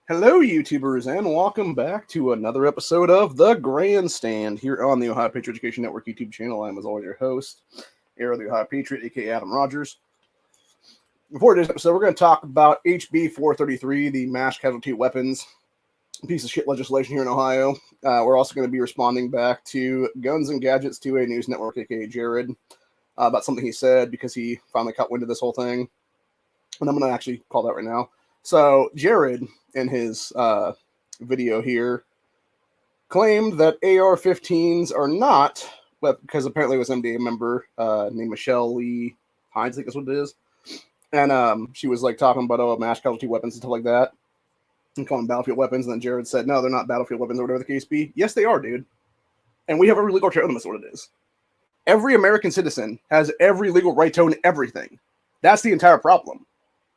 Hello, YouTubers, and welcome back to another episode of The Grandstand here on the Ohio Patriot Education Network YouTube channel. I'm, as always, your host, Arrow the Ohio Patriot, aka Adam Rogers. Before today's episode, we're going to talk about HB433, the mass casualty weapons piece of shit legislation here in Ohio. We're also going to be responding back to Guns and Gadgets 2A News Network, aka Jared, about something he said because he finally caught wind of this whole thing. And I'm going to actually call that right now. So, Jared, in his video here, claimed that AR-15s are not, because apparently it was MDA member named Michelle Lee Hines, I think that's what it is. And she was like talking about mass casualty weapons and stuff like that, and calling battlefield weapons. And then Jared said, no, they're not battlefield weapons or whatever the case be. Yes, they are, dude. And we have every legal right to own them, that's what it is. Every American citizen has every legal right to own everything. That's the entire problem.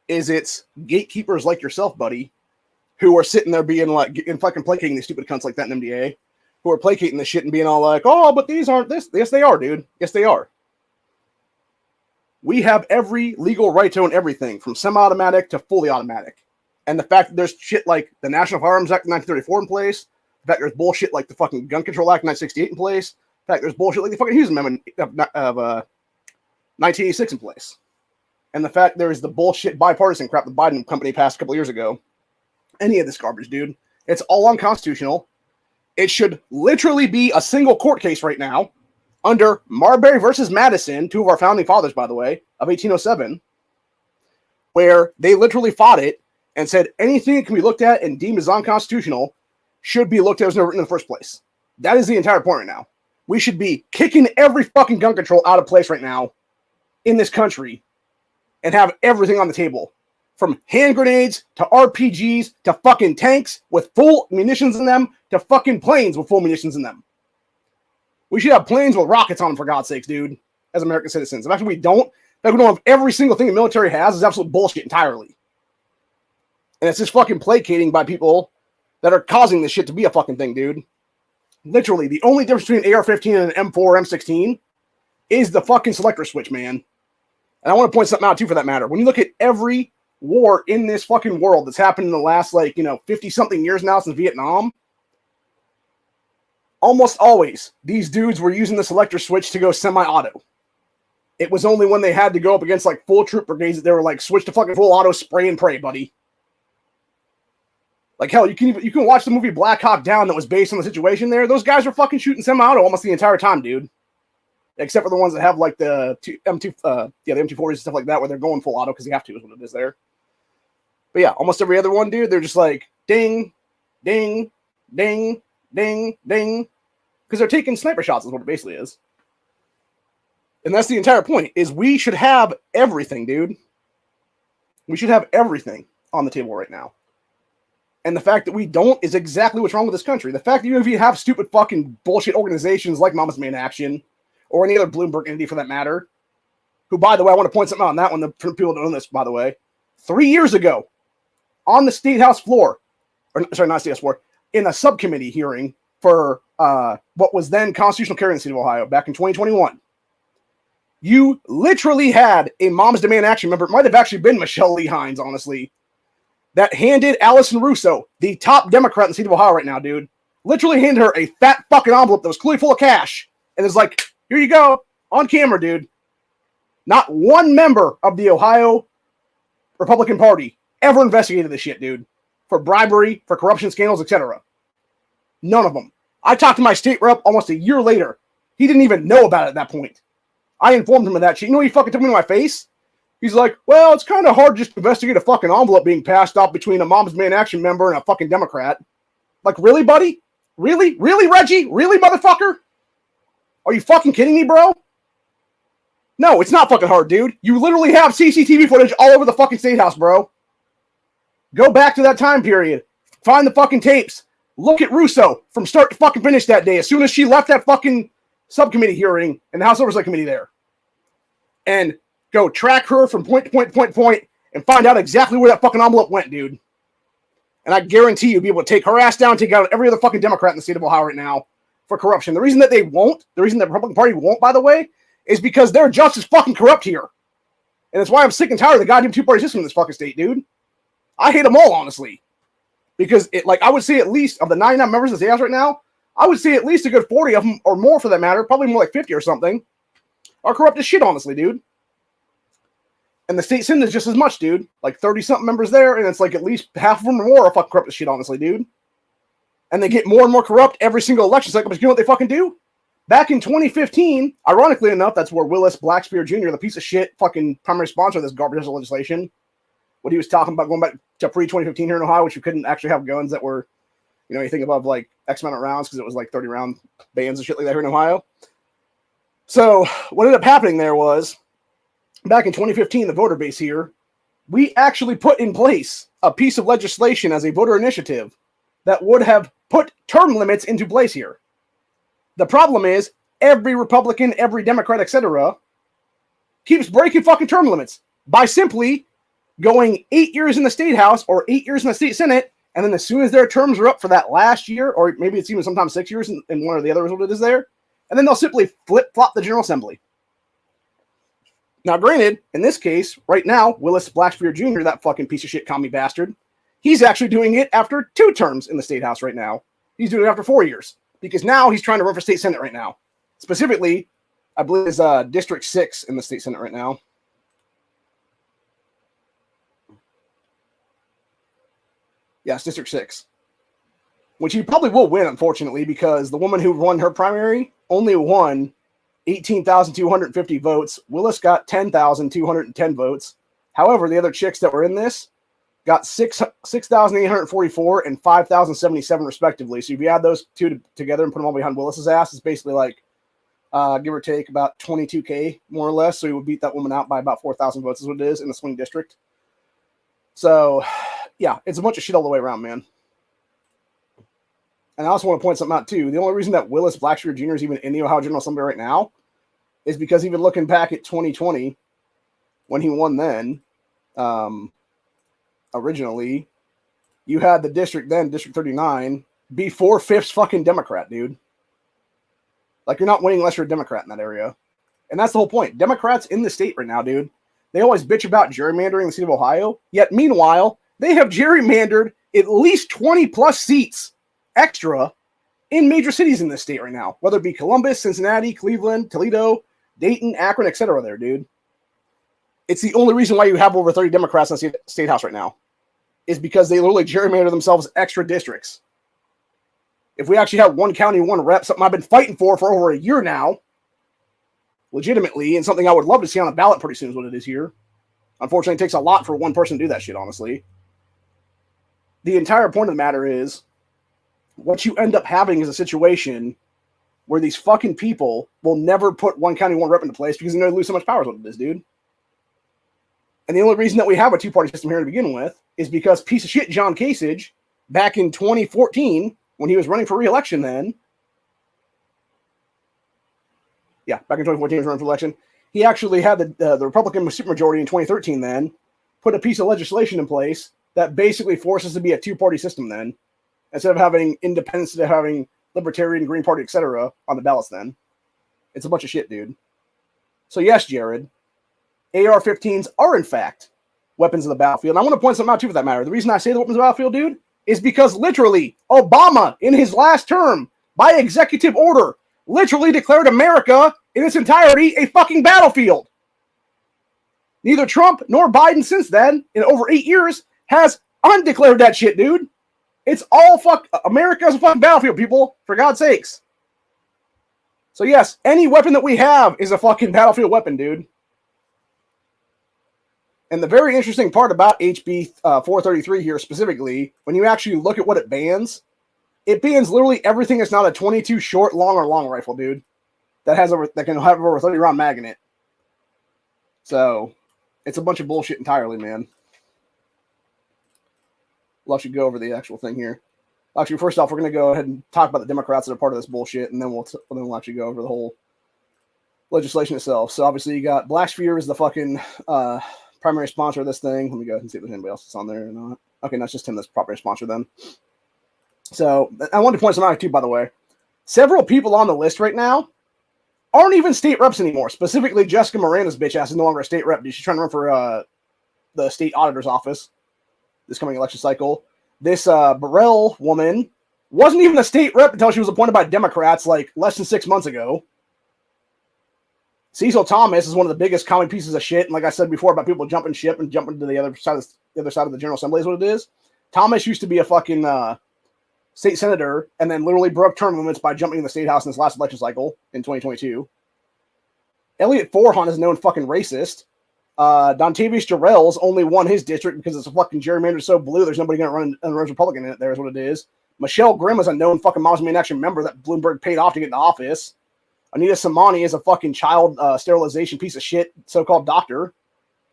Is it's gatekeepers like yourself, buddy, who are sitting there being like, and fucking placating these stupid cunts like that in MDA, who are placating this shit and being all like, oh, but these aren't this. Yes, they are, dude. Yes, they are. We have every legal right to own everything, from semi-automatic to fully automatic. And the fact that there's shit like the National Firearms Act of 1934 in place, the fact there's bullshit like the fucking Gun Control Act of 1968 in place, the fact there's bullshit like the fucking Hughes Amendment of 1986 in place. And the fact there is the bullshit bipartisan crap the Biden company passed a couple years ago. Any of this garbage, dude. It's all unconstitutional. It should literally be a single court case right now under Marbury versus Madison, two of our founding fathers, by the way, of 1807, where they literally fought it and said anything that can be looked at and deemed as unconstitutional should be looked at as never written in the first place. That is the entire point right now. We should be kicking every fucking gun control out of place right now in this country and have everything on the table, from hand grenades to RPGs to fucking tanks with full munitions in them to fucking planes with full munitions in them. We should have planes with rockets on them, for God's sakes, dude, as American citizens. The fact that we don't have every single thing the military has is absolute bullshit entirely. And it's just fucking placating by people that are causing this shit to be a fucking thing, dude. Literally, the only difference between an AR-15 and an M4 or M16 is the fucking selector switch, man. And I want to point something out, too, for that matter. When you look at every war in this fucking world that's happened in the last, 50-something years now since Vietnam, almost always, these dudes were using the selector switch to go semi-auto. It was only when they had to go up against, full troop brigades that they were, switch to fucking full auto, spray and pray, buddy. Hell, you can watch the movie Black Hawk Down that was based on the situation there. Those guys were fucking shooting semi-auto almost the entire time, dude. Except for the ones that have the M240s and stuff like that, where they're going full auto because they have to, is what it is there. But yeah, almost every other one, dude, they're just like ding, ding, ding, ding, ding, because they're taking sniper shots is what it basically is. And that's the entire point, is we should have everything, dude. We should have everything on the table right now. And the fact that we don't is exactly what's wrong with this country. The fact that even if you have stupid fucking bullshit organizations like Mama's Man Action, or any other Bloomberg entity for that matter, who, by the way, I want to point something out on that one, for people who don't know this, by the way. 3 years ago, on the State House floor, not State House floor, in a subcommittee hearing for what was then constitutional carry in the state of Ohio back in 2021, you literally had a Moms Demand Action member, it might have actually been Michelle Lee Hines, honestly, that handed Allison Russo, the top Democrat in the state of Ohio right now, dude, literally handed her a fat fucking envelope that was clearly full of cash, and it's like, here you go, on camera, dude. Not one member of the Ohio Republican Party ever investigated this shit, dude, for bribery, for corruption scandals, etc. None of them. I talked to my state rep almost a year later. He didn't even know about it at that point. I informed him of that shit. You know what he fucking told me to my face? He's like, well, it's kind of hard just to investigate a fucking envelope being passed off between a Moms Man Action member and a fucking Democrat. Like, really, buddy? Really? Really, Reggie? Really, motherfucker? Are you fucking kidding me, bro? No, it's not fucking hard, dude. You literally have CCTV footage all over the fucking State House, bro. Go back to that time period. Find the fucking tapes. Look at Russo from start to fucking finish that day as soon as she left that fucking subcommittee hearing in the House Oversight Committee there. And go track her from point to point to point to point and find out exactly where that fucking envelope went, dude. And I guarantee you'll be able to take her ass down, take out every other fucking Democrat in the state of Ohio right now for corruption. The reason that they won't, the reason the Republican Party won't, by the way, is because they're just as fucking corrupt here. And that's why I'm sick and tired of the goddamn two-party system in this fucking state, dude. I hate them all, honestly. Because I would say at least of the 99 members of the state house right now, I would say at least a good 40 of them, or more for that matter, probably more like 50 or something, are corrupt as shit, honestly, dude. And the state senate is just as much, dude. Like 30-something members there, and it's like at least half of them or more are fucking corrupt as shit, honestly, dude. And they get more and more corrupt every single election cycle, but you know what they fucking do? Back in 2015, ironically enough, that's where Willis Blackspear Jr., the piece of shit fucking primary sponsor of this garbage legislation, what he was talking about going back to pre-2015 here in Ohio, which you couldn't actually have guns that were, anything above like X amount of rounds because it was like 30-round bans and shit like that here in Ohio. So what ended up happening there was, back in 2015, the voter base here, we actually put in place a piece of legislation as a voter initiative that would have put term limits into place here. The problem is every Republican, every Democrat, etc., keeps breaking fucking term limits by simply going 8 years in the state house or 8 years in the state senate, and then as soon as their terms are up for that last year, or maybe it's even sometimes 6 years in one or the other is what it is there, and then they'll simply flip-flop the General Assembly. Now, granted, in this case, right now, Willis Blackspear Jr., that fucking piece of shit commie bastard, he's actually doing it after 2 terms in the state house right now. He's doing it after 4 years, because now he's trying to run for state senate right now. Specifically, I believe it's District 6 in the state senate right now. Yes, District 6. Which he probably will win, unfortunately, because the woman who won her primary only won 18,250 votes. Willis got 10,210 votes. However, the other chicks that were in this got 6,844 and 5,077 respectively. So if you add those two together and put them all behind Willis's ass, it's basically like, give or take, about 22K, more or less. So he would beat that woman out by about 4,000 votes is what it is in the swing district. So, yeah, it's a bunch of shit all the way around, man. And I also want to point something out, too. The only reason that Willis Blackspear Jr. is even in the Ohio General Assembly right now is because even looking back at 2020, when he won then, originally, you had the district then, District 39, be 4/5 fucking Democrat, dude. Like, you're not winning unless you're a Democrat in that area. And that's the whole point. Democrats in the state right now, dude, they always bitch about gerrymandering in the state of Ohio, yet meanwhile, they have gerrymandered at least 20-plus seats extra in major cities in this state right now, whether it be Columbus, Cincinnati, Cleveland, Toledo, Dayton, Akron, etc. there, dude. It's the only reason why you have over 30 Democrats in the state house right now, is because they literally gerrymander themselves extra districts. If we actually have one county, one rep, something I've been fighting for over a year now, legitimately, and something I would love to see on the ballot pretty soon is what it is here. Unfortunately, it takes a lot for one person to do that shit, honestly. The entire point of the matter is, what you end up having is a situation where these fucking people will never put one county, one rep into place because they know they lose so much power is what it is, dude. And the only reason that we have a two-party system here to begin with is because piece of shit John Kasich, back in 2014, when he was running for re-election then, back in 2014 he was running for election, he actually had the Republican supermajority in 2013 then, put a piece of legislation in place that basically forces to be a two-party system then, instead of having independents, instead of having Libertarian, Green Party, etc. on the ballots then. It's a bunch of shit, dude. So yes, Jared, AR-15s are in fact weapons of the battlefield. And I want to point something out too for that matter. The reason I say the weapons of the battlefield, dude, is because literally Obama in his last term, by executive order, literally declared America in its entirety a fucking battlefield. Neither Trump nor Biden since then, in over 8 years, has undeclared that shit, dude. It's all America's a fucking battlefield, people, for God's sakes. So yes, any weapon that we have is a fucking battlefield weapon, dude. And the very interesting part about HB433 here specifically, when you actually look at what it bans literally everything that's not a 22 short, long, or long rifle, dude. That can have over 30 round mag in it. So it's a bunch of bullshit entirely, man. We'll actually go over the actual thing here. Actually, first off, we're going to go ahead and talk about the Democrats that are part of this bullshit, and then we'll actually go over the whole legislation itself. So obviously you got Blackspear is the fucking primary sponsor of this thing. Let me go ahead and see if there's anybody else that's on there or not. Okay, that's just him that's primary sponsor then. So I wanted to point something out too, by the way. Several people on the list right now aren't even state reps anymore. Specifically, Jessica Miranda's bitch ass is no longer a state rep. She's trying to run for the state auditor's office this coming election cycle. This Burrell woman wasn't even a state rep until she was appointed by Democrats like less than 6 months ago. Cecil Thomas is one of the biggest common pieces of shit. And like I said before about people jumping ship and jumping to the other side of the General Assembly is what it is. Thomas used to be a fucking state senator and then literally broke term limits by jumping in the state house in this last election cycle in 2022. Elliot Forhan is a known fucking racist. Dontavius Jarrell's only won his district because it's a fucking gerrymander so blue there's nobody going to run Republican in it. There is what it is. Michelle Grimm is a known fucking Moms Main Action member that Bloomberg paid off to get into office. Anita Samani is a fucking child sterilization piece of shit, so-called doctor.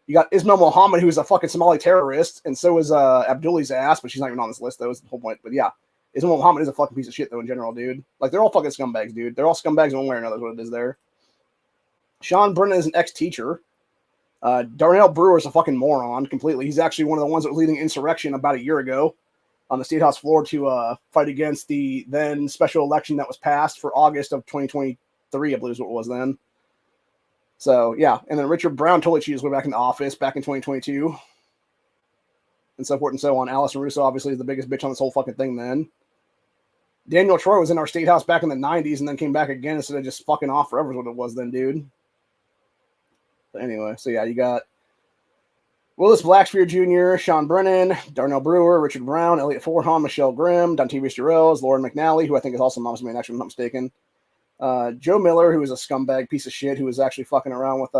You got Ismail Mohammed, who is a fucking Somali terrorist, and so is Abdullah's ass, but she's not even on this list, though, is the whole point. But yeah, Ismail Mohammed is a fucking piece of shit, though, in general, dude. Like, they're all fucking scumbags, dude. They're all scumbags in one way or another, is what it is there. Sean Brennan is an ex-teacher. Darnell Brewer is a fucking moron, completely. He's actually one of the ones that was leading insurrection about a year ago on the State House floor to fight against the then special election that was passed for August of 2023, I believe is what it was then. So, yeah. And then Richard Brown totally cheated his way back into office back in 2022. And so forth and so on. Allison Russo, obviously, is the biggest bitch on this whole fucking thing then. Daniel Troy was in our state house back in the 90s and then came back again instead of just fucking off forever is what it was then, dude. But anyway, so yeah, you got Willis Blackspear Jr., Sean Brennan, Darnell Brewer, Richard Brown, Elliot Forhan, Michelle Grimm, Dontavius Jarrell, Lauren McNally, who I think is also Mom's Main Action, if I'm not mistaken. Joe Miller, who is a scumbag piece of shit, who was actually fucking around with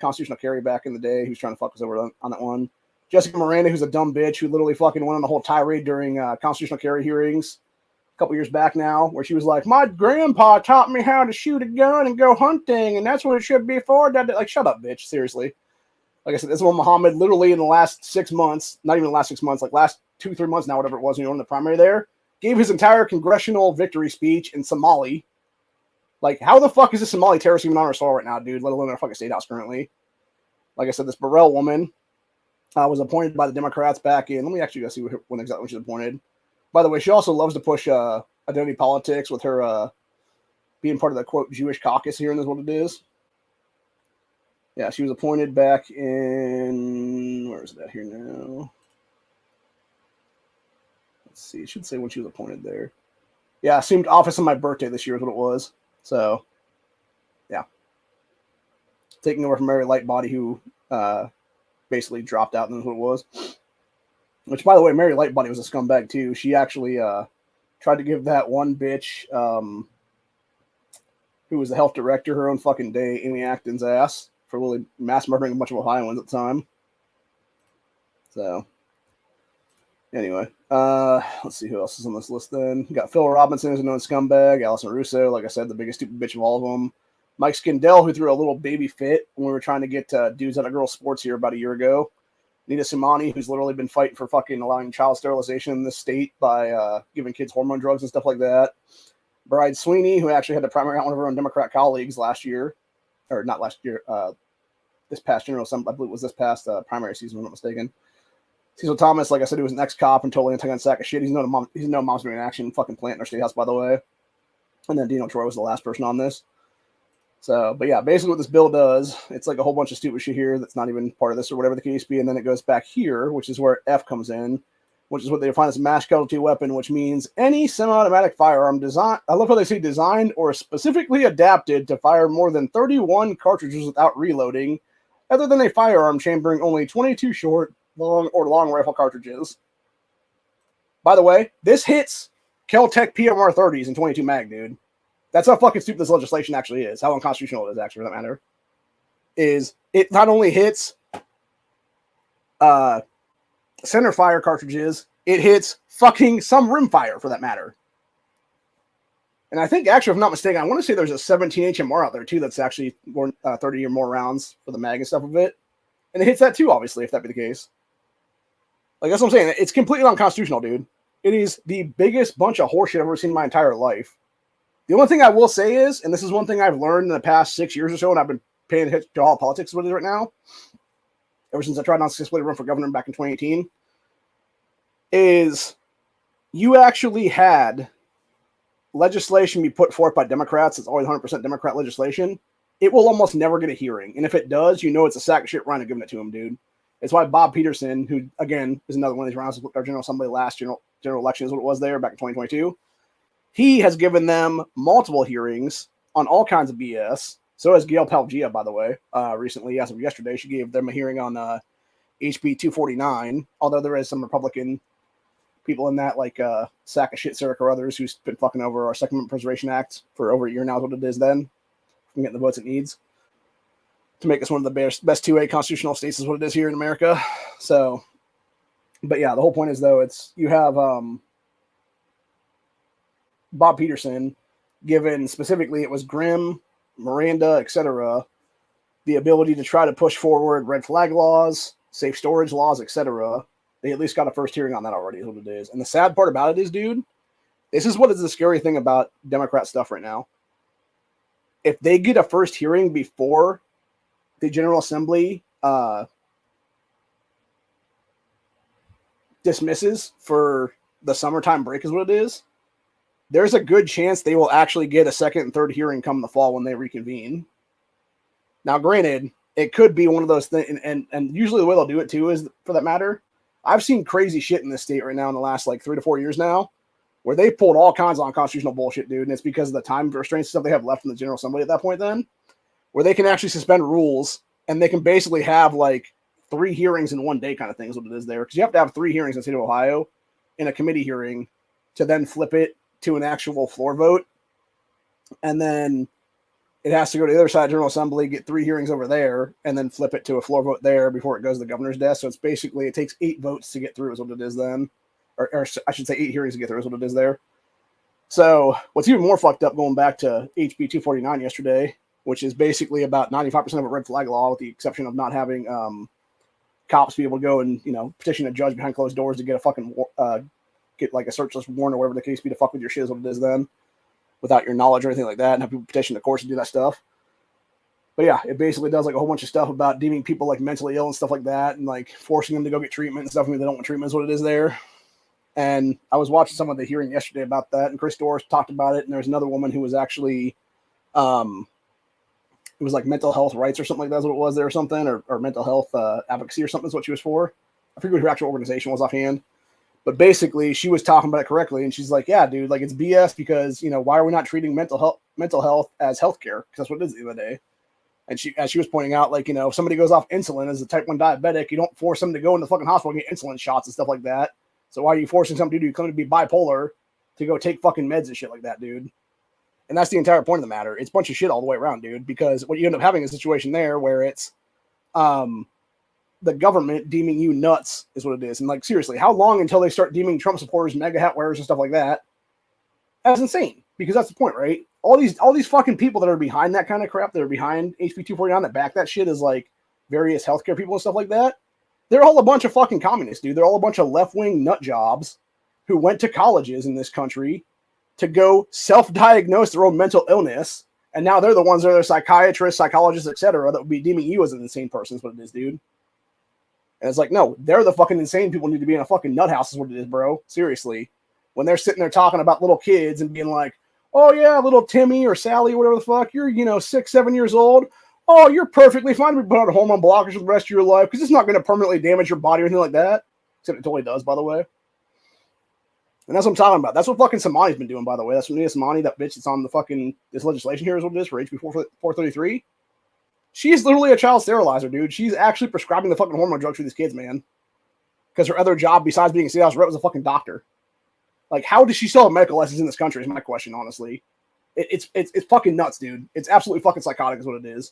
constitutional carry back in the day. He was trying to fuck us over on that one. Jessica Miranda, who's a dumb bitch, who literally fucking went on the whole tirade during constitutional carry hearings a couple years back now, where she was like, my grandpa taught me how to shoot a gun and go hunting, and that's what it should be for. Like, shut up, bitch. Seriously. Like I said, this one Muhammad, literally in the last 6 months, not even the last 6 months, like last 2-3 months now, whatever it was, when you were in the primary there, gave his entire congressional victory speech in Somali. Like, how the fuck is this Somali terrorist even on our soil right now, dude, let alone our fucking state house currently? Like I said, this Burrell woman was appointed by the Democrats back in, let me actually go see when exactly she was appointed. By the way, she also loves to push identity politics with her being part of the, quote, Jewish caucus here, and that's what it is. Yeah, she was appointed back in, where is that here now? Let's see, it should say when she was appointed there. Yeah, assumed office on my birthday this year is what it was. So, yeah. Taking over from Mary Lightbody, who basically dropped out, and that's what it was. Which, by the way, Mary Lightbody was a scumbag, too. She actually tried to give that one bitch who was the health director her own fucking day, Amy Acton's ass, for really mass murdering a bunch of Ohioans at the time. So, anyway, let's see who else is on this list then. You got Phil Robinson, who's a known scumbag. Allison Russo, like I said, the biggest stupid bitch of all of them. Mike Skindell, who threw a little baby fit when we were trying to get dudes out of girls' sports here about a year ago. Nita Simani, who's literally been fighting for fucking allowing child sterilization in this state by giving kids hormone drugs and stuff like that. Bride Sweeney, who actually had to primary out one of her own Democrat colleagues last year. Or not last year, this past General Assembly, I believe it was this past primary season, if I'm not mistaken. Cecil Thomas, like I said, he was an ex-cop and totally anti-gun sack of shit. He's no Mom's Main Action fucking plant in our state house, by the way. And then Dino Troy was the last person on this. So, but yeah, basically what this bill does, it's like a whole bunch of stupid shit here that's not even part of this or whatever the case be, and then it goes back here, which is where F comes in, which is what they define as a mass casualty weapon, which means any semi-automatic firearm designed, I love how they say designed or specifically adapted to fire more than 31 cartridges without reloading, other than a firearm chambering only 22 short, long rifle cartridges. By the way, this hits Kel-Tec PMR 30s in 22 mag, dude. That's how fucking stupid this legislation actually is. How unconstitutional it is, actually, for that matter. Is it not only hits center fire cartridges, it hits fucking some rim fire, for that matter. And I think, actually, if I'm not mistaken, I want to say there's a 17 HMR out there, too, that's actually 30 or more rounds for the mag and stuff of it. And it hits that, too, obviously, if that be the case. Like, that's what I'm saying. It's completely unconstitutional, dude. It is the biggest bunch of horseshit I've ever seen in my entire life. The only thing I will say is, and this is one thing I've learned in the past 6 years or so, and I've been paying attention to all politics with it right now, ever since I tried not to successfully run for governor back in 2018, is you actually had legislation be put forth by Democrats. It's always 100% Democrat legislation. It will almost never get a hearing. And if it does, you know it's a sack of shit Ryan giving it to him, dude. It's why Bob Peterson, who again is another one of these rounds of our General Assembly last general election is what it was there back in 2022. He has given them multiple hearings on all kinds of BS. So has Gail Palgia, by the way, recently, as of yesterday. She gave them a hearing on HB433, although there is some Republican people in that, like sack of shit Sarah Carruthers, who's been fucking over our Second Amendment Preservation Act for over a year now, is what it is then. From getting the votes it needs to make us one of the best 2A constitutional states is what it is here in America. So, but yeah, the whole point is, though, it's you have Bob Peterson given specifically, it was Grimm, Miranda, etc., the ability to try to push forward red flag laws, safe storage laws, etc. They at least got a first hearing on that already, is what it is. And the sad part about it is, dude, this is what is the scary thing about Democrat stuff right now. If they get a first hearing before the General Assembly dismisses for the summertime break, is what it is, there's a good chance they will actually get a second and third hearing come the fall when they reconvene. Now, granted, it could be one of those things, and usually the way they'll do it too is, for that matter, I've seen crazy shit in this state right now in the last like 3 to 4 years now, where they pulled all kinds of unconstitutional bullshit, dude, and it's because of the time restraints stuff they have left in the General Assembly at that point then, where they can actually suspend rules, and they can basically have like 3 hearings in one day kind of thing is what it is there, because you have to have 3 hearings in the state of Ohio in a committee hearing to then flip it to an actual floor vote, and then it has to go to the other side of the General Assembly, get 3 hearings over there, and then flip it to a floor vote there before it goes to the governor's desk. So it's basically, it takes 8 votes to get through is what it is then. Or I should say 8 hearings to get through is what it is there. So what's even more fucked up, going back to HB 249 yesterday, which is basically about 95% of a red flag law, with the exception of not having cops be able to go and, you know, petition a judge behind closed doors to get a fucking, get like a searchless warrant or whatever the case be to fuck with your shit is what it is then, without your knowledge or anything like that, and have people petition the courts to do that stuff. But yeah, it basically does like a whole bunch of stuff about deeming people like mentally ill and stuff like that, and like forcing them to go get treatment and stuff when they don't want treatment is what it is there. And I was watching some of the hearing yesterday about that, and Chris Doris talked about it, and there's another woman who was actually, it was like mental health rights or something like that is what it was there or something, or mental health advocacy or something is what she was for. I forget what her actual organization was offhand. But basically, she was talking about it correctly, and she's like, "Yeah, dude, like it's BS because, you know, why are we not treating mental health as healthcare? Because that's what it is at the end of the day." And as she was pointing out, like, you know, if somebody goes off insulin as a type 1 diabetic, you don't force them to go into the fucking hospital and get insulin shots and stuff like that. So why are you forcing some dude who claims to be bipolar to go take fucking meds and shit like that, dude? And that's the entire point of the matter. It's a bunch of shit all the way around, dude. Because what you end up having is a situation there where it's, the government deeming you nuts is what it is. And like, seriously, how long until they start deeming Trump supporters, mega hat wearers and stuff like that as insane? Because that's the point, right? All these fucking people that are behind that kind of crap, that are behind HB 249, that back that shit, is like various healthcare people and stuff like that. They're all a bunch of fucking communists, dude. They're all a bunch of left-wing nut jobs who went to colleges in this country to go self-diagnose their own mental illness. And now they're the ones that are psychiatrists, psychologists, etc., that would be deeming you as an insane person is what it is, dude. And it's like, no, they're the fucking insane people who need to be in a fucking nut house is what it is, bro. Seriously. When they're sitting there talking about little kids and being like, oh yeah, little Timmy or Sally or whatever the fuck, you're, you know, 6, 7 years old. Oh, you're perfectly fine to be put on hormone blockers for the rest of your life because it's not going to permanently damage your body or anything like that. Except it totally does, by the way. And that's what I'm talking about. That's what fucking Samani's been doing, by the way. That's what Nina Samani, that bitch that's on the fucking, this legislation here is what it is for HB 433. She's literally a child sterilizer, dude. She's actually prescribing the fucking hormone drugs for these kids, man. Because her other job, besides being a state house rep, was a fucking doctor. Like, how does she still have medical license in this country is my question, honestly. It's fucking nuts, dude. It's absolutely fucking psychotic is what it is.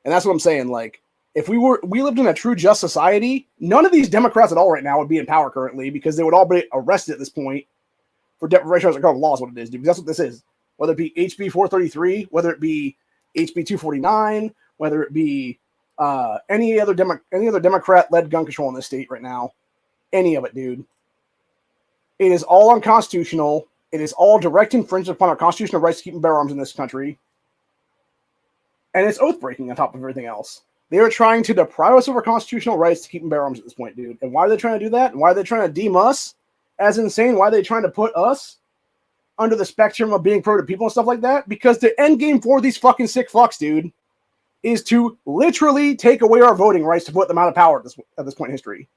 And that's what I'm saying. Like, if we lived in a true just society, none of these Democrats at all right now would be in power currently, because they would all be arrested at this point for deprivation of law is what it is, dude. Because that's what this is. Whether it be HB 433, whether it be HB 249, whether it be any other Democrat-led gun control in this state right now, any of it, dude. It is all unconstitutional. It is all direct infringement upon our constitutional rights to keep and bear arms in this country. And it's oath-breaking on top of everything else. They are trying to deprive us of our constitutional rights to keep and bear arms at this point, dude. And why are they trying to do that? And why are they trying to deem us as insane? Why are they trying to put us under the spectrum of being pro to people and stuff like that? Because the end game for these fucking sick fucks, dude, is to literally take away our voting rights to put them out of power at this point in history.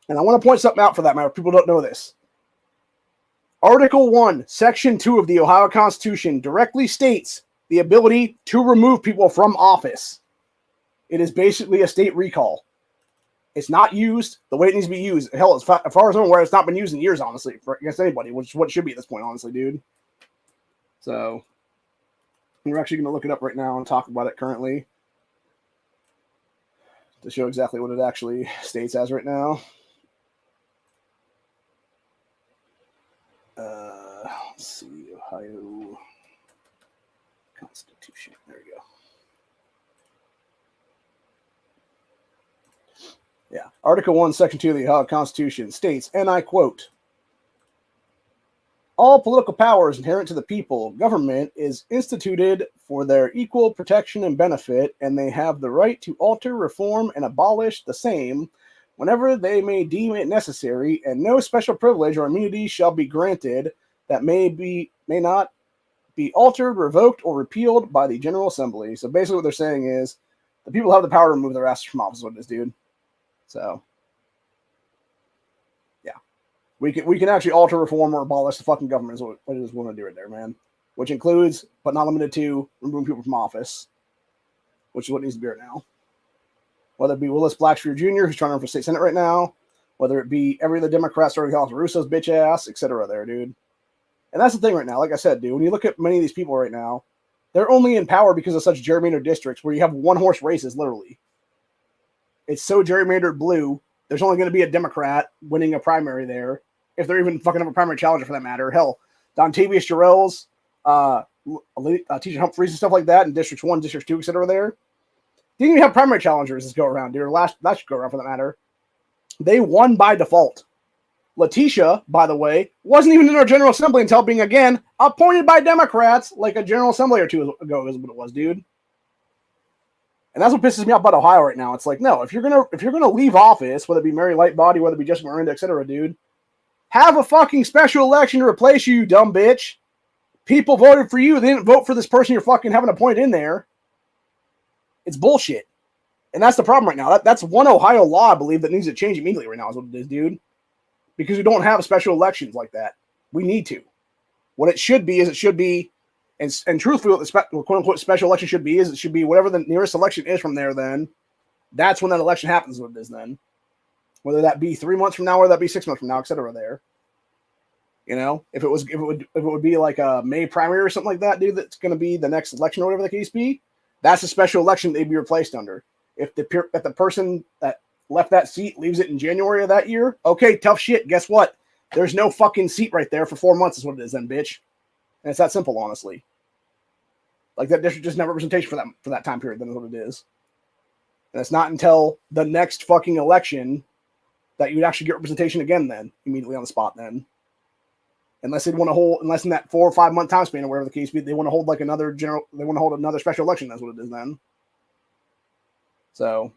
And I want to point something out for that matter. People don't know this. Article 1, Section 2 of the Ohio Constitution directly states the ability to remove people from office. It is basically a state recall. It's not used the way it needs to be used. Hell, as far as I'm aware, it's not been used in years, honestly, against anybody, which is what it should be at this point, honestly, dude. So, we're actually going to look it up right now and talk about it currently to show exactly what it actually states as right now. Let's see, Ohio Constitution. There we go. Yeah. Article 1, Section 2 of the Ohio Constitution states, and I quote, all political powers inherent to the people, government is instituted for their equal protection and benefit, and they have the right to alter, reform, and abolish the same whenever they may deem it necessary, and no special privilege or immunity shall be granted that may not be altered, revoked, or repealed by the General Assembly. So basically what they're saying is the people have the power to remove their asses from office, what it is, dude. So, yeah. We can actually alter, reform, or abolish the fucking government is what it is we want to do right there, man. Which includes, but not limited to, removing people from office. Which is what needs to be right now. Whether it be Willis Blackshear Jr., who's trying to run for state senate right now, whether it be every other Democrat starting to call Russo's bitch ass, etc. there, dude. And that's the thing right now. Like I said, dude, when you look at many of these people right now, they're only in power because of such gerrymandered districts where you have one-horse races, literally. It's so gerrymandered blue, there's only going to be a Democrat winning a primary there, if they're even fucking have a primary challenger for that matter. Hell, Dontavius Jarrell's, T.J. Humphreys and stuff like that in Districts 1, District 2, etc. there. Didn't even have primary challengers this go around, dude. Or last go around for that matter. They won by default. Letitia, by the way, wasn't even in our General Assembly until being, again, appointed by Democrats like a General Assembly or two ago is what it was, dude. And that's what pisses me off about Ohio right now. It's like, no, if you're gonna leave office, whether it be Mary Lightbody, whether it be Jessica Miranda, etc., dude, have a fucking special election to replace you dumb bitch. People voted for you. They didn't vote for this person you're fucking having appointed in there. It's bullshit. And that's the problem right now. That's one Ohio law, I believe, that needs to change immediately right now is what it is, dude. Because we don't have special elections like that. We need to. What it should be, and truthfully, what the quote-unquote special election should be is it should be whatever the nearest election is from there then. That's when that election happens, what it is then. Whether that be 3 months from now or that be 6 months from now, etc. there. You know, if it would be like a May primary or something like that, dude, that's going to be the next election or whatever the case be, that's a special election they'd be replaced under. If the person that left that seat leaves it in January of that year, okay, tough shit. Guess what? There's no fucking seat right there for 4 months is what it is then, bitch. And it's that simple, honestly. Like that district just not representation for that time period, then is what it is. And it's not until the next fucking election that you would actually get representation again then, immediately on the spot then. Unless in that 4 or 5 month time span or whatever the case be, they want to hold like another special election, that's what it is then. So,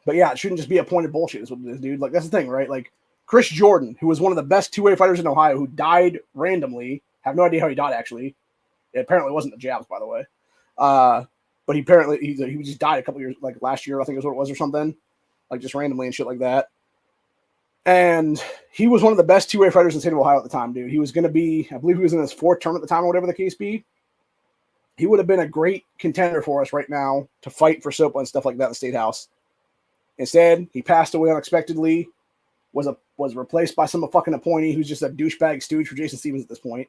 but yeah, it shouldn't just be appointed bullshit is what it is, dude. Like, that's the thing, right? Like, Chris Jordan, who was one of the best two-way fighters in Ohio, who died randomly. Have no idea how he died, actually. It apparently wasn't the jabs, by the way. But he just died a couple years, like last year, I think is what it was or something. Like, just randomly and shit like that. And he was one of the best two-way fighters in the state of Ohio at the time, dude. He was going to be, I believe he was in his 4th term at the time or whatever the case be. He would have been a great contender for us right now to fight for SOPA and stuff like that in the State House. Instead, he passed away unexpectedly, was replaced by some fucking appointee who's just a douchebag stooge for Jason Stevens at this point.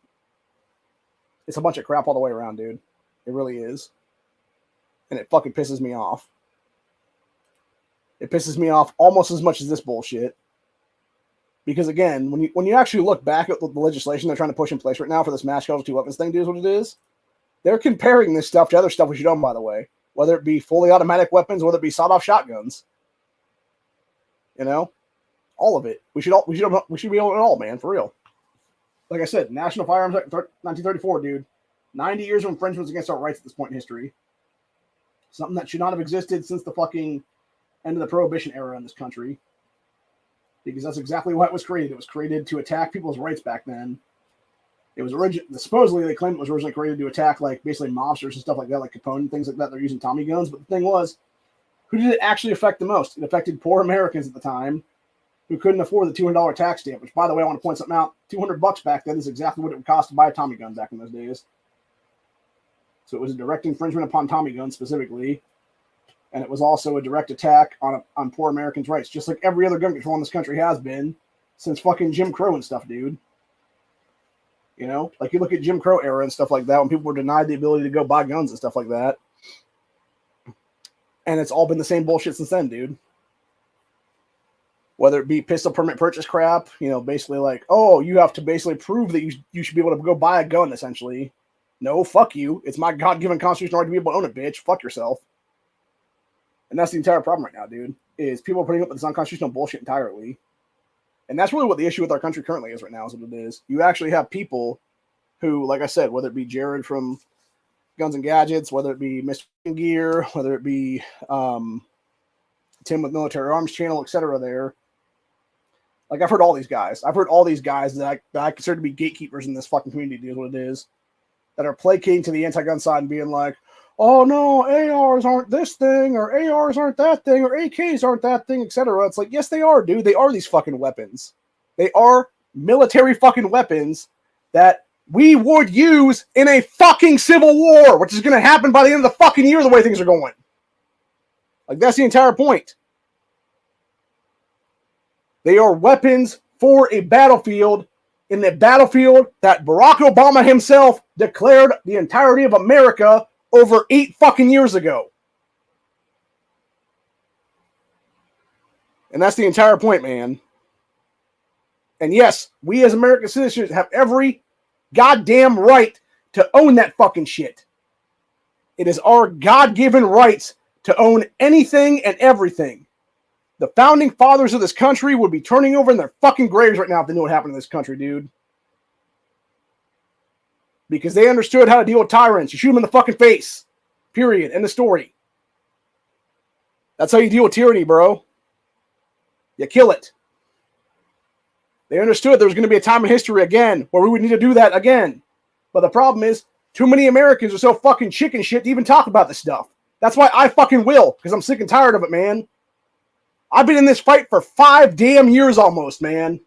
It's a bunch of crap all the way around, dude. It really is. And it fucking pisses me off. It pisses me off almost as much as this bullshit. Because again, when you actually look back at the legislation they're trying to push in place right now for this mass casualty weapons thing, dude, is what it is. They're comparing this stuff to other stuff we should own, by the way. Whether it be fully automatic weapons, whether it be sawed-off shotguns. You know? All of it. We should be able to own it all, man, for real. Like I said, National Firearms Act 1934, dude. 90 years of infringements against our rights at this point in history. Something that should not have existed since the fucking end of the Prohibition era in this country. Because that's exactly why it was created. It was created to attack people's rights back then. It was supposedly they claimed it was originally created to attack like basically mobsters and stuff like that, like Capone and things like that. They're using Tommy guns, but the thing was, who did it actually affect the most? It affected poor Americans at the time who couldn't afford the $200 tax stamp. Which, by the way, I want to point something out: $200 back then is exactly what it would cost to buy a Tommy gun back in those days. So it was a direct infringement upon Tommy guns specifically, and it was also a direct attack on poor Americans' rights, just like every other gun control in this country has been since fucking Jim Crow and stuff, dude. You know, like you look at Jim Crow era and stuff like that, when people were denied the ability to go buy guns and stuff like that. And it's all been the same bullshit since then, dude. Whether it be pistol permit purchase crap, you know, basically like, oh, you have to basically prove that you should be able to go buy a gun, essentially. No, fuck you. It's my God-given constitutional right to be able to own it, bitch. Fuck yourself. And that's the entire problem right now, dude, is people are putting up with this unconstitutional bullshit entirely. And that's really what the issue with our country currently is right now, is what it is. You actually have people who, like I said, whether it be Jared from Guns and Gadgets, whether it be Mr. Gear, whether it be Tim with Military Arms Channel, etc. there. Like, I've heard all these guys. I've heard all these guys that I consider to be gatekeepers in this fucking community, is what it is, that are placating to the anti-gun side and being like, oh, no, ARs aren't this thing, or ARs aren't that thing, or AKs aren't that thing, etc. It's like, yes, they are, dude. They are these fucking weapons. They are military fucking weapons that we would use in a fucking civil war, which is going to happen by the end of the fucking year the way things are going. Like, that's the entire point. They are weapons for a battlefield, in the battlefield that Barack Obama himself declared the entirety of America over 8 fucking years ago. And that's the entire point, man. And yes, we as American citizens have every goddamn right to own that fucking shit. It is our God-given rights to own anything and everything. The founding fathers of this country would be turning over in their fucking graves right now if they knew what happened in this country, dude. Because they understood how to deal with tyrants. You shoot them in the fucking face. Period. End of story. That's how you deal with tyranny, bro. You kill it. They understood there was going to be a time in history again where we would need to do that again. But the problem is, too many Americans are so fucking chicken shit to even talk about this stuff. That's why I fucking will, because I'm sick and tired of it, man. I've been in this fight for 5 damn years almost, man.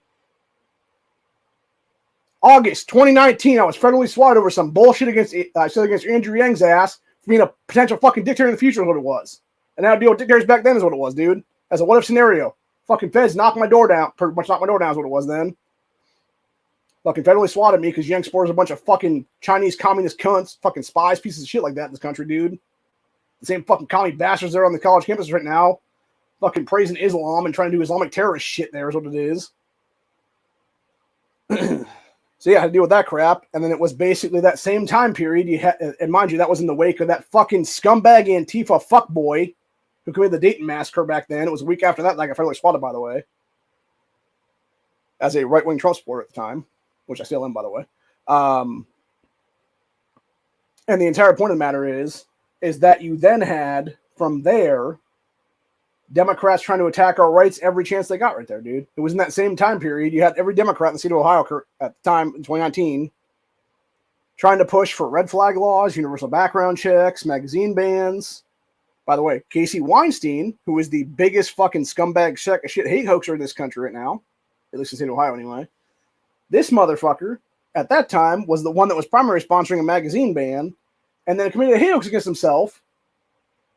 August 2019, I was federally swatted over some bullshit against Andrew Yang's ass for being a potential fucking dictator in the future is what it was. And how to deal with dictators back then is what it was, dude. As a what-if scenario. Fucking feds knocked my door down. Pretty much knocked my door down is what it was then. Fucking federally swatted me because Yang spores a bunch of fucking Chinese communist cunts, fucking spies, pieces of shit like that in this country, dude. The same fucking commie bastards there on the college campus right now. Fucking praising Islam and trying to do Islamic terrorist shit there is what it is. So yeah, I had to deal with that crap. And then it was basically that same time period. You had, and mind you, that was in the wake of that fucking scumbag Antifa fuckboy who committed the Dayton massacre back then. It was a week after that I got federally swatted, by the way. As a right-wing Trump supporter at the time, which I still am, by the way. And the entire point of the matter is that you then had, from there, Democrats trying to attack our rights every chance they got right there, dude. It was in that same time period. You had every Democrat in the state of Ohio at the time in 2019 trying to push for red flag laws, universal background checks, magazine bans. By the way, Casey Weinstein, who is the biggest fucking scumbag shit hate hoaxer in this country right now, at least in the state of Ohio anyway, this motherfucker at that time was the one that was primarily sponsoring a magazine ban and then committed a hate hoax against himself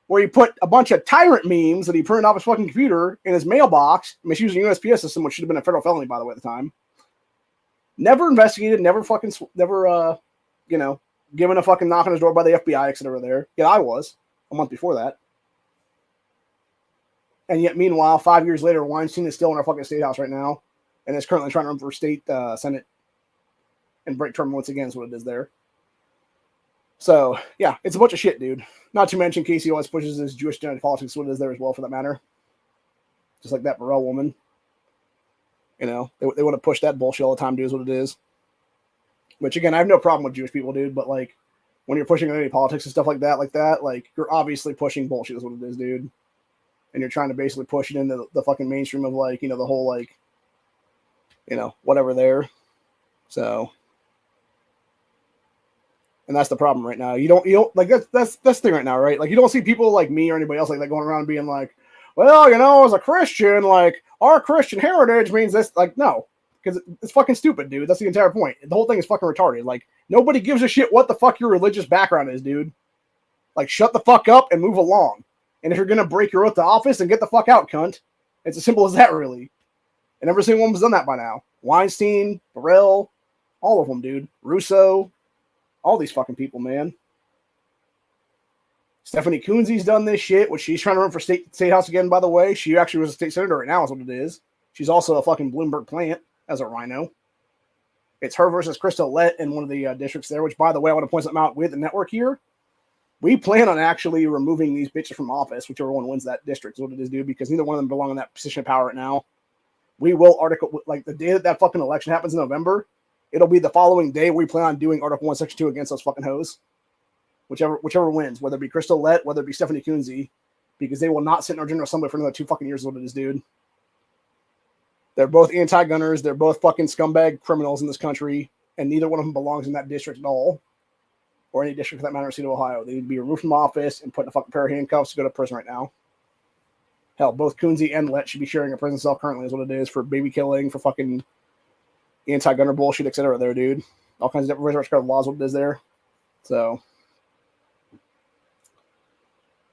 where he put a bunch of tyrant memes that he printed off his fucking computer in his mailbox, misusing a USPS system, which should have been a federal felony, by the way, at the time. Never investigated, never given a fucking knock on his door by the FBI, etc. there. Yet I was, a month before that. And yet, meanwhile, 5 years later, Weinstein is still in our fucking state house right now and is currently trying to run for state senate and break term once again is what it is there. So, yeah, it's a bunch of shit, dude. Not to mention, Casey always pushes his Jewish genetic politics, what it is there as well, for that matter. Just like that Burrell woman. You know, they want to push that bullshit all the time, dude, is what it is. Which, again, I have no problem with Jewish people, dude, but, like, when you're pushing any politics and stuff like that, like, you're obviously pushing bullshit is what it is, dude. And you're trying to basically push it into the fucking mainstream of, like, you know, the whole, like, you know, whatever there. So... And that's the problem right now. You don't like that's the thing right now, right? Like you don't see people like me or anybody else like that going around being like, well, as a Christian, like our Christian heritage means this. Like, no, because it's fucking stupid, dude. That's the entire point. The whole thing is fucking retarded. Like nobody gives a shit what the fuck your religious background is, dude. Like shut the fuck up and move along. And if you're gonna break your oath to office, then get the fuck out, cunt. It's as simple as that, really. And every single one's done that by now. Weinstein, Burrell, all of them, dude. Russo, all these fucking people, man. Stephanie Coonsy's done this shit, which she's trying to run for state house again, by the way. She actually was a state senator right now, is what it is. She's also a fucking Bloomberg plant as a rhino. It's her versus Krista Lett in one of the districts there, which, by the way, I want to point something out with the network here. We plan on actually removing these bitches from office, whichever one wins that district is what it is, dude, because neither one of them belong in that position of power right now. We will article, like the day that fucking election happens in November, it'll be the following day we plan on doing Article 1, Section 2 against those fucking hoes. Whichever wins, whether it be Crystal Lett, whether it be Stephanie Coonsey, because they will not sit in our General Assembly for another 2 fucking years is what it is, dude. They're both anti-gunners. They're both fucking scumbag criminals in this country, and neither one of them belongs in that district at all, or any district for that matter in the state of Ohio. They need to be removed from office and put in a fucking pair of handcuffs to go to prison right now. Hell, both Coonsey and Lett should be sharing a prison cell currently is what it is for baby killing, for fucking anti-gunner bullshit, etc. there, dude. All kinds of different registered laws what it is there. So...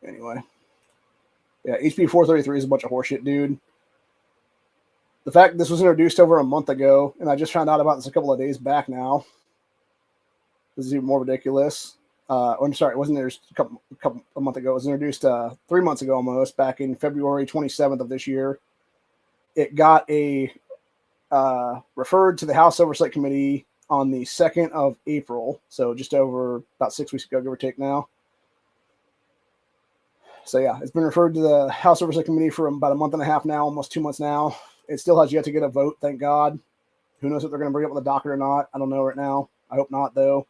anyway, yeah, HB433 is a bunch of horseshit, dude. The fact this was introduced over a month ago, and I just found out about this a couple of days back now. This is even more ridiculous. I'm sorry, it wasn't introduced a month ago. It was introduced 3 months ago almost, back in February 27th of this year. It got referred to the House Oversight Committee on the 2nd of April, so just over about 6 weeks ago, give or take now. So yeah, it's been referred to the House Oversight Committee for about a month and a half now, almost 2 months now. It still has yet to get a vote, thank God. Who knows if they're going to bring it up on the docket or not? I don't know right now. I hope not, though.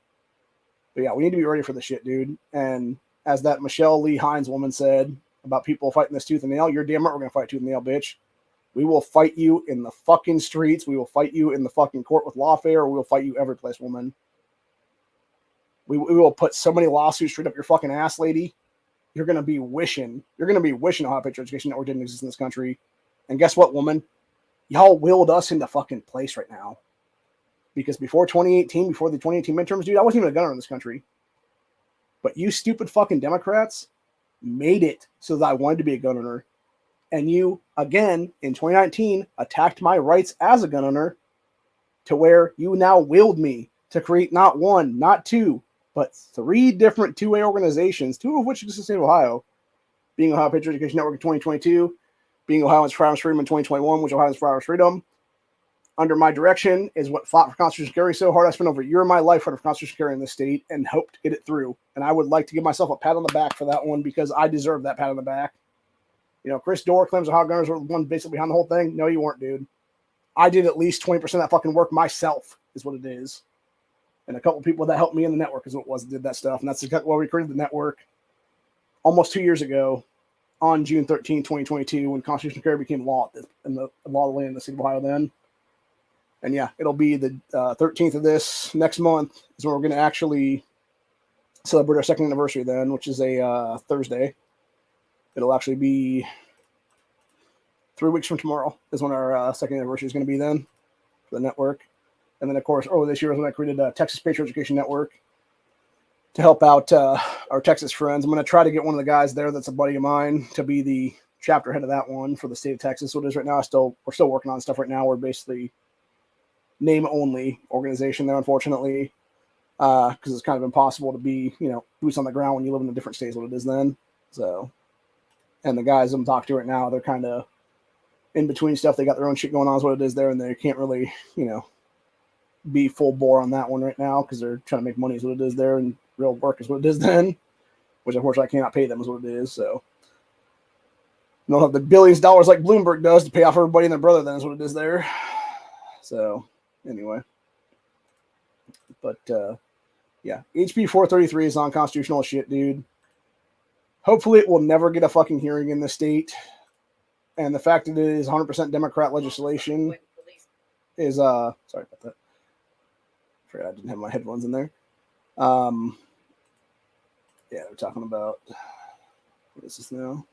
But yeah, we need to be ready for this shit, dude. And as that Michelle Lee Hines woman said about people fighting this tooth and nail, you're damn right we're going to fight tooth and nail, bitch. We will fight you in the fucking streets. We will fight you in the fucking court with lawfare. We will fight you every place, woman. We will put so many lawsuits straight up your fucking ass, lady. You're going to be wishing Ohio Patriot Education Network didn't exist in this country. And guess what, woman? Y'all willed us into fucking place right now. Because before the 2018 midterms, dude, I wasn't even a gunner in this country. But you stupid fucking Democrats made it so that I wanted to be a gun owner. And you, again, in 2019, attacked my rights as a gun owner to where you now willed me to create not one, not two, but 3 different 2A organizations, 2 of which exist in the state of Ohio, being Ohio Patriot Education Network in 2022, being Ohioans for Firearms Freedom in 2021, which Ohioans for Firearms Freedom, under my direction, is what fought for constitutional carry so hard. I spent over a year of my life fighting for constitutional carry in this state and hoped to get it through. And I would like to give myself a pat on the back for that one because I deserve that pat on the back. Chris Dorr claims Ohio Gunners were the one basically behind the whole thing. No, you weren't, dude. I did at least 20% of that fucking work myself, is what it is. And a couple of people that helped me in the network is what it was that did that stuff. And that's exactly why we created the network almost 2 years ago on June 13, 2022, when constitutional carry became law in the law of the land in the state of Ohio then. And yeah, it'll be the 13th of this next month is when we're going to actually celebrate our 2nd anniversary then, which is a Thursday. It'll actually be 3 weeks from tomorrow is when our 2nd anniversary is going to be then for the network. And then, of course, earlier this year was when I created a Texas Patriot Education Network to help out our Texas friends. I'm going to try to get one of the guys there that's a buddy of mine to be the chapter head of that one for the state of Texas. So it is right now. We're still working on stuff right now. We're basically name-only organization there, unfortunately, because it's kind of impossible to be, boots on the ground when you live in a different state is what it is then. So, and the guys I'm talking to right now, they're kind of in between stuff. They got their own shit going on is what it is there, and they can't really, be full bore on that one right now because they're trying to make money is what it is there, and real work is what it is then, which unfortunately I cannot pay them is what it is. So I don't have the billions of dollars like Bloomberg does to pay off everybody and their brother then is what it is there. So anyway, but yeah, HB433 is unconstitutional as shit, dude. Hopefully it will never get a fucking hearing in the state. And the fact that it is 100% Democrat legislation is sorry about that. I didn't have my headphones in there. Yeah, they're talking about what is this now?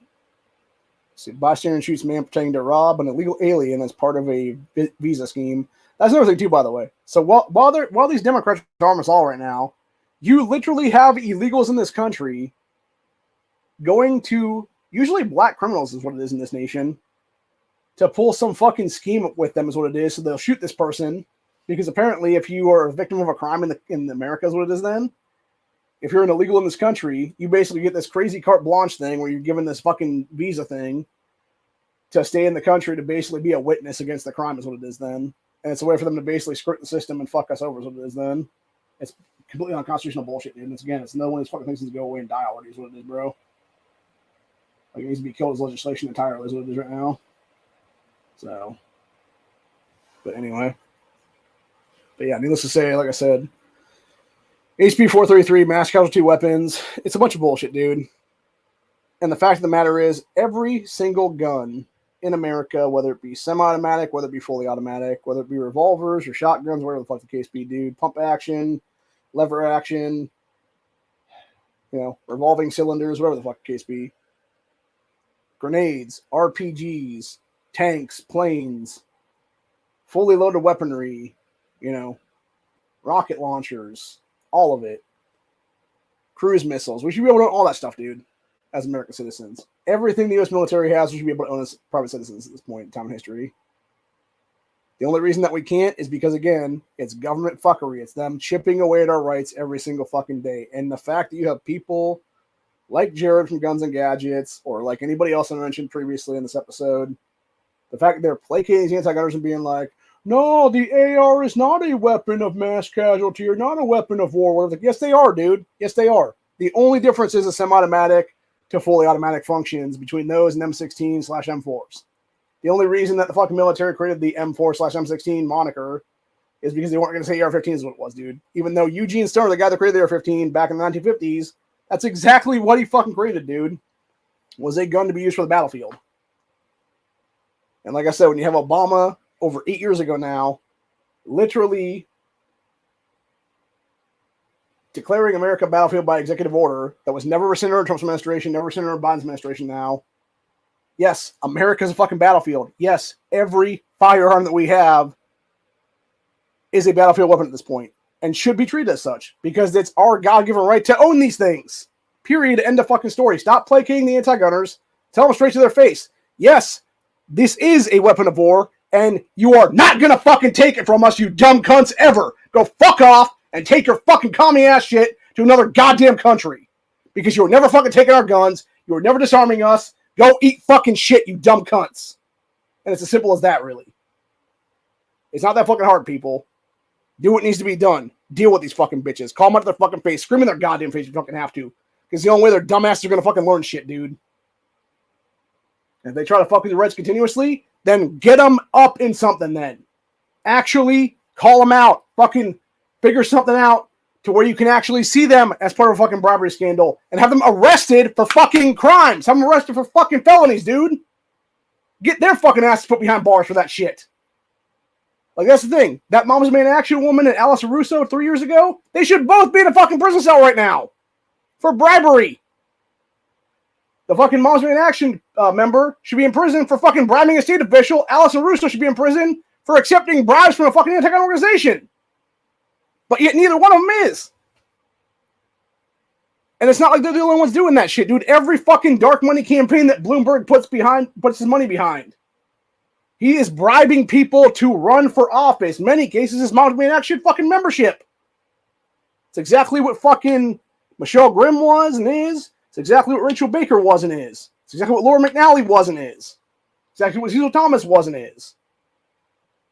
See, bystander shoots man pretending to rob an illegal alien as part of a visa scheme. That's another thing too, by the way. So while these Democrats arm us all right now, you literally have illegals in this country going to usually black criminals is what it is in this nation to pull some fucking scheme with them is what it is. So they'll shoot this person because apparently if you are a victim of a crime in America is what it is then. If you're an illegal in this country, you basically get this crazy carte blanche thing where you're given this fucking visa thing to stay in the country to basically be a witness against the crime is what it is then. And it's a way for them to basically skirt the system and fuck us over is what it is then. It's completely unconstitutional bullshit, dude. And it's no one of these fucking things needs to go away and die already is what it is, bro. Like, it needs to be killed as legislation entirely is what it is right now. So, but anyway. But yeah, needless to say, like I said, HB433, mass casualty weapons, it's a bunch of bullshit, dude. And the fact of the matter is, every single gun in America, whether it be semi-automatic, whether it be fully automatic, whether it be revolvers or shotguns, whatever the fuck the case be, dude, pump action, lever action, revolving cylinders, whatever the fuck the case be, grenades, RPGs, tanks, planes, fully loaded weaponry, rocket launchers, all of it, cruise missiles. We should be able to own all that stuff, dude, as American citizens. Everything the U.S. military has, we should be able to own as private citizens at this point in time in history. The only reason that we can't is because, again, it's government fuckery. It's them chipping away at our rights every single fucking day. And the fact that you have people like Jared from Guns and Gadgets, or like anybody else I mentioned previously in this episode, the fact that they're placating these anti-gunners and being like, no, the AR is not a weapon of mass casualty or not a weapon of war. Whatever. Yes, they are, dude. Yes, they are. The only difference is a semi-automatic to fully automatic functions between those and M16/M4s. The only reason that the fucking military created the M4/M16 moniker is because they weren't going to say AR-15 is what it was, dude. Even though Eugene Stoner, the guy that created the AR-15 back in the 1950s, that's exactly what he fucking created, dude. Was a gun to be used for the battlefield. And like I said, when you have Obama over 8 years ago now, literally declaring America a battlefield by executive order that was never rescinded under Trump's administration, never rescinded under Biden's administration now. Yes, America's a fucking battlefield. Yes, every firearm that we have is a battlefield weapon at this point and should be treated as such because it's our God-given right to own these things. Period. End of fucking story. Stop placating the anti-gunners. Tell them straight to their face. Yes, this is a weapon of war, and you are not going to fucking take it from us, you dumb cunts, ever. Go fuck off and take your fucking commie ass shit to another goddamn country. Because you were never fucking taking our guns. You were never disarming us. Go eat fucking shit, you dumb cunts. And it's as simple as that, really. It's not that fucking hard, people. Do what needs to be done. Deal with these fucking bitches. Call them up to their fucking face. Scream in their goddamn face if you fucking have to. Because the only way their dumbasses are going to fucking learn shit, dude. And if they try to fuck with your rights continuously, then get them up in something then. Actually, call them out. Fucking figure something out to where you can actually see them as part of a fucking bribery scandal and have them arrested for fucking crimes. Have them arrested for fucking felonies, dude. Get their fucking asses put behind bars for that shit. Like, that's the thing. That Mama's Man Action woman and Alice Russo 3 years ago, they should both be in a fucking prison cell right now for bribery. The fucking Mama's Man Action member should be in prison for fucking bribing a state official. Alice Russo should be in prison for accepting bribes from a fucking anti-gun organization. But yet neither one of them is. And it's not like they're the only ones doing that shit, dude. Every fucking dark money campaign that Bloomberg puts his money behind. He is bribing people to run for office. In many cases, it's Mama's Man Action fucking membership. It's exactly what fucking Michelle Grimm was and is. It's exactly what Rachel Baker was and is. It's exactly what Laura McNally was and is. It's exactly what Cecil Thomas was and is.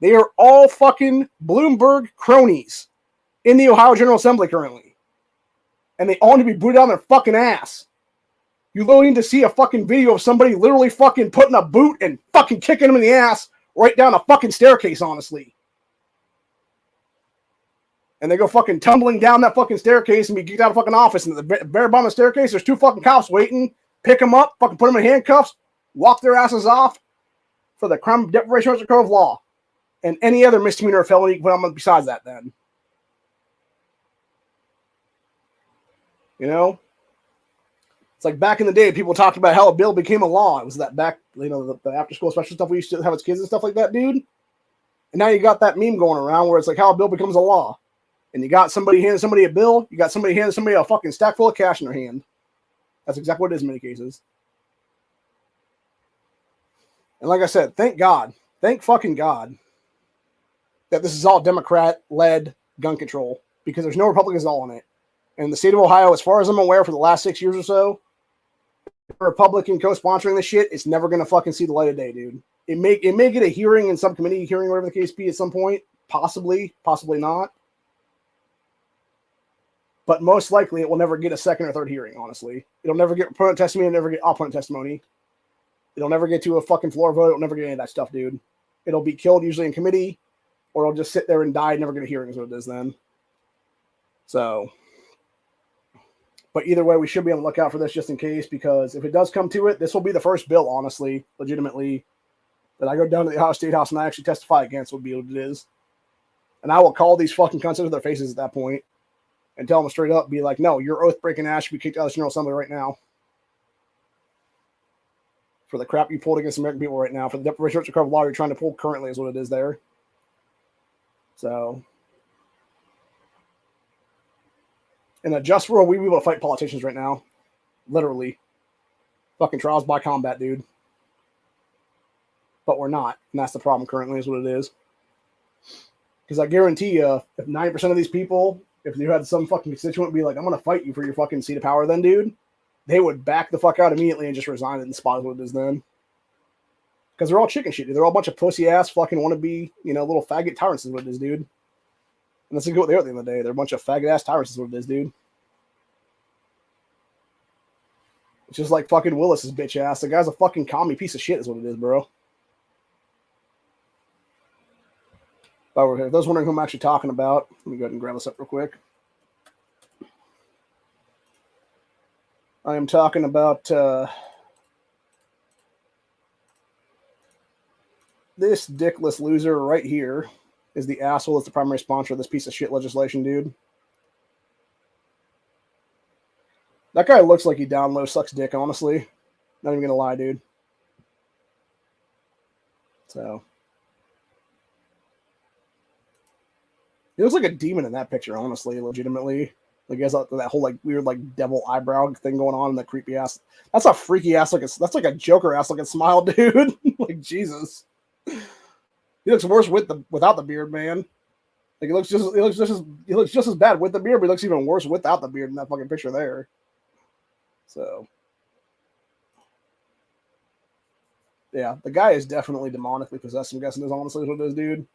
They are all fucking Bloomberg cronies in the Ohio General Assembly currently. And they all need to be booted on their fucking ass. You literally need to see a fucking video of somebody literally fucking putting a boot and fucking kicking them in the ass right down a fucking staircase, honestly. And they go fucking tumbling down that fucking staircase and be kicked out of fucking office. And at the very bottom of the staircase, there's two fucking cops waiting, pick them up, fucking put them in handcuffs, walk their asses off for the crime deprivation of the code of law. And any other misdemeanor or felony besides that then. You know, it's like back in the day, people talked about how a bill became a law. It was that back, the after school special stuff we used to have as kids and stuff like that, dude. And now you got that meme going around where it's like how a bill becomes a law. And you got somebody handing somebody a bill, you got somebody handing somebody a fucking stack full of cash in their hand. That's exactly what it is in many cases. And like I said, thank fucking God that this is all Democrat-led gun control, because there's no Republicans all in it. And in the state of Ohio, as far as I'm aware, for the last 6 years or so, a Republican co-sponsoring this shit, it's never going to fucking see the light of day, dude. It may get a hearing in some committee hearing, whatever the case be, at some point. Possibly not. But most likely, it will never get a second or third hearing, honestly. It'll never get opponent testimony, it'll never get opponent testimony. It'll never get to a fucking floor vote, it'll never get any of that stuff, dude. It'll be killed usually in committee, or it'll just sit there and die and never get a hearing is what it is then. So, but either way, we should be on the lookout for this just in case, because if it does come to it, this will be the first bill, honestly, legitimately, that I go down to the Ohio State House and I actually testify against will be what it is. And I will call these fucking cunts to their faces at that point and tell them straight up, be like, no, your oath-breaking ass should be kicked out of the General Assembly right now. For the crap you pulled against American people right now, for the deprivation of law you're trying to pull currently is what it is there. So, in a just world, we'd be able to fight politicians right now. Literally. Fucking trials by combat, dude. But we're not. And that's the problem currently is what it is. Because I guarantee you, if 90% of these people, if you had some fucking constituent be like, I'm going to fight you for your fucking seat of power then, dude, they would back the fuck out immediately and just resign in the spot is what it is then. Because they're all chicken shit, dude. They're all a bunch of pussy-ass fucking wannabe, little faggot tyrants is what it is, dude. And that's what they are at the end of the day. They're a bunch of faggot-ass tyrants is what it is, dude. It's just like fucking Willis's bitch ass. The guy's a fucking commie piece of shit is what it is, bro. But if those wondering who I'm actually talking about, let me go ahead and grab this up real quick. I am talking about this dickless loser right here is the asshole that's the primary sponsor of this piece of shit legislation, dude. That guy looks like he down low sucks dick, honestly. Not even gonna lie, dude. So he looks like a demon in that picture, honestly, legitimately. Like he has that whole like weird like devil eyebrow thing going on, and the creepy ass. That's a freaky ass that's like a Joker ass looking smile, dude. Like Jesus. He looks worse without the beard, man. Like he looks just as bad with the beard, but he looks even worse without the beard in that fucking picture there. So yeah, the guy is definitely demonically possessed. I'm guessing is honestly what it is, dude.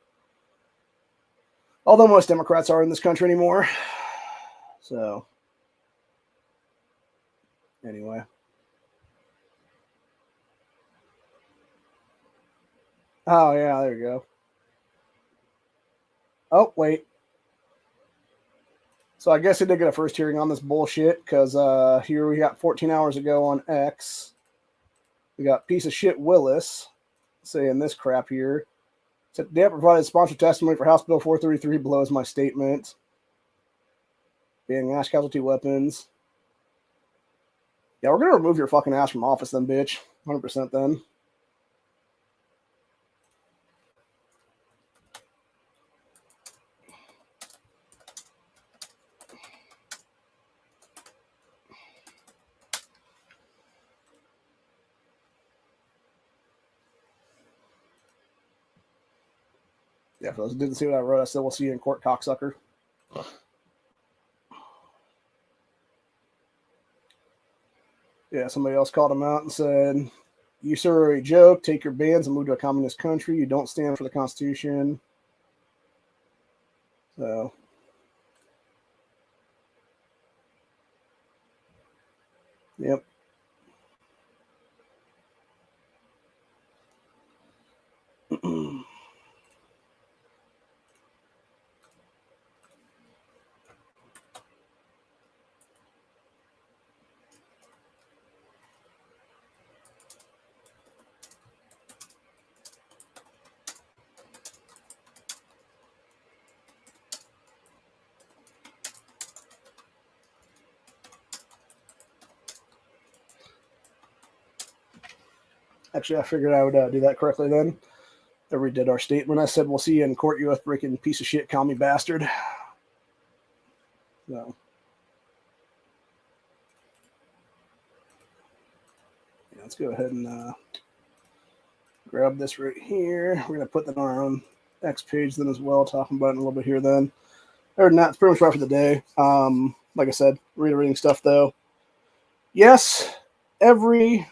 Although most Democrats are in this country anymore. So anyway. Oh yeah, there you go. Oh, wait. So I guess he did get a first hearing on this bullshit, because here we got 14 hours ago on X. We got piece of shit Willis saying this crap here. Said, "Dad provided sponsored testimony for House Bill 433 blows my statement. Banning mass casualty weapons." Yeah, we're going to remove your fucking ass from office then, bitch. 100% then. Yeah, for those who didn't see what I wrote, I said we'll see you in court, cocksucker. Yeah, somebody else called him out and said, "You, sir, are a joke. Take your bans and move to a communist country. You don't stand for the Constitution." So, yep. Actually, I figured I would do that correctly then. I redid our statement. I said, we'll see you in court, you freaking piece of shit, commie bastard. So, yeah, let's go ahead and grab this right here. We're going to put that on our own X page then as well, talking about it in a little bit here then. Other than that, it's pretty much right for the day. Like I said, reiterating stuff though. Yes, every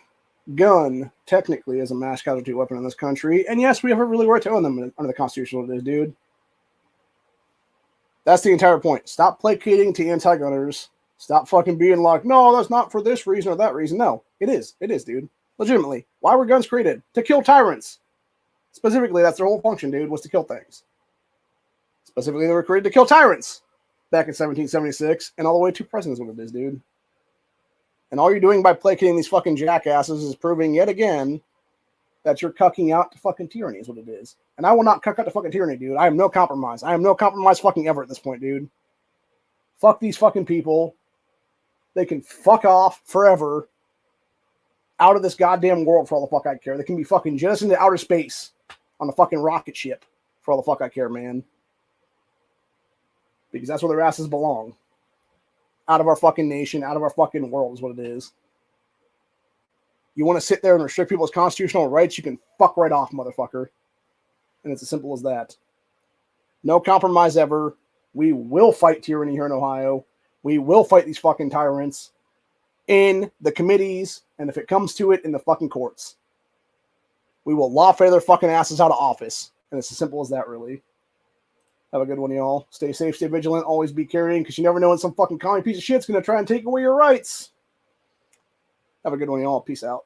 gun technically is a mass casualty weapon in this country, and yes, we have a really right to own them under the Constitution. It is, dude. That's the entire point. Stop placating to anti-gunners. Stop fucking being like, no, that's not for this reason or that reason. No, it is. It is, dude. Legitimately. Why were guns created? To kill tyrants. Specifically, that's their whole function, dude, was to kill things. Specifically, they were created to kill tyrants back in 1776, and all the way to present is what it is, dude. And all you're doing by placating these fucking jackasses is proving yet again that you're cucking out to fucking tyranny is what it is. And I will not cuck out to fucking tyranny, dude. I am no compromise. I am no compromise fucking ever at this point, dude. Fuck these fucking people. They can fuck off forever out of this goddamn world for all the fuck I care. They can be fucking jettisoned into outer space on the fucking rocket ship for all the fuck I care, man. Because that's where their asses belong. Out of our fucking nation, out of our fucking world is what it is. You want to sit there and restrict people's constitutional rights, you can fuck right off, motherfucker. And it's as simple as that. No compromise ever. We will fight tyranny here in Ohio. We will fight these fucking tyrants in the committees, and if it comes to it, in the fucking courts. We will lawfare their fucking asses out of office. And it's as simple as that, really. Have a good one, y'all. Stay safe, stay vigilant, always be carrying, because you never know when some fucking commie piece of shit's going to try and take away your rights. Have a good one, y'all. Peace out.